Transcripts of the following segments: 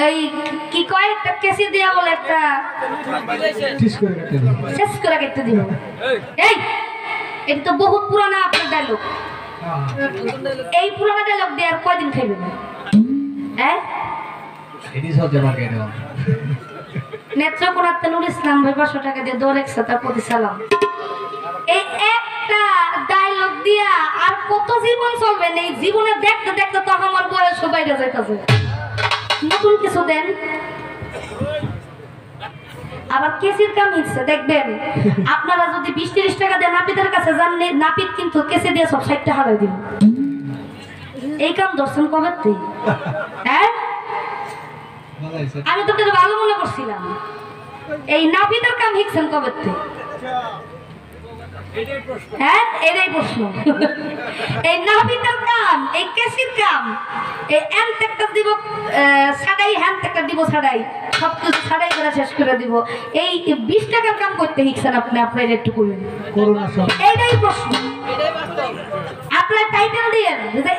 এই কি কয় একটা কেসি দিয়া বলে একটা শেষ করে কেটে দিব। এই এটা তো বহুত পুরানা আপনার ডায়লগ। এই পুরানা ডায়লগ দিয়ে আর কয়দিন খাইবেন? হ্যাঁ নেত্রকোনাতে নুর ইসলাম ভাই 500 টাকা দিয়ে দৌড় একশো তার প্রতি সালাম। এই একটা ডায়লগ দিয়া আর কত জীবন চলবে? এই জীবনে দেখতে দেখতে তো আমার বয়স বাইরে যাইতেছে। নতুন কিছু দেন। আবার কেসির কাম হিচ্ছে দেখবেন আপনারা যদি 20-30 টাকা দেন নাপিতের কাছে যান, নাপিত কিন্তু কেসে দিয়ে সব 60 টাকা হারাই দিব। এই কাম দর্শন কবে তুই? হ্যাঁ আমি তোকে ভালো মনে করছিলাম। এই নাপিতের কাম হিকছেন কবে তুই? হ্যাঁ এটাই প্রশ্ন। এই নাপিতের কাম, এই কেসির কাম, এই একটা দিব ছাড়াই, একটা দিব ছাড়াই, সবকিছু ছাড়াই করে শেষ করে দিব। এই 20 টাকার কাম করতে হিকছেন আপনি, আপনার একটু করবেন। এইটাই প্রশ্ন। আপনার টাইটেল দিয়ে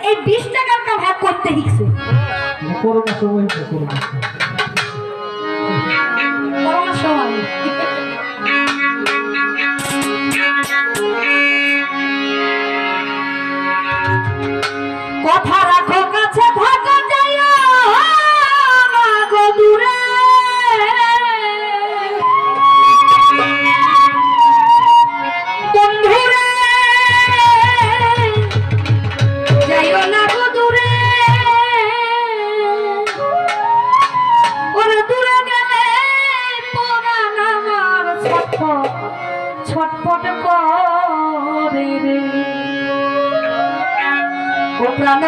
এই 20 টাকার কাম হ্যাঁ করতে হিকছে। করোনার সময় কথা রাখো কাছে থাকো যাইও গো দূরে, বন্ধুরে যাইও না গো দূরে। ওরে দূরে গেলে পরাণ আমার ছটফট করে রে। ও প্রাণ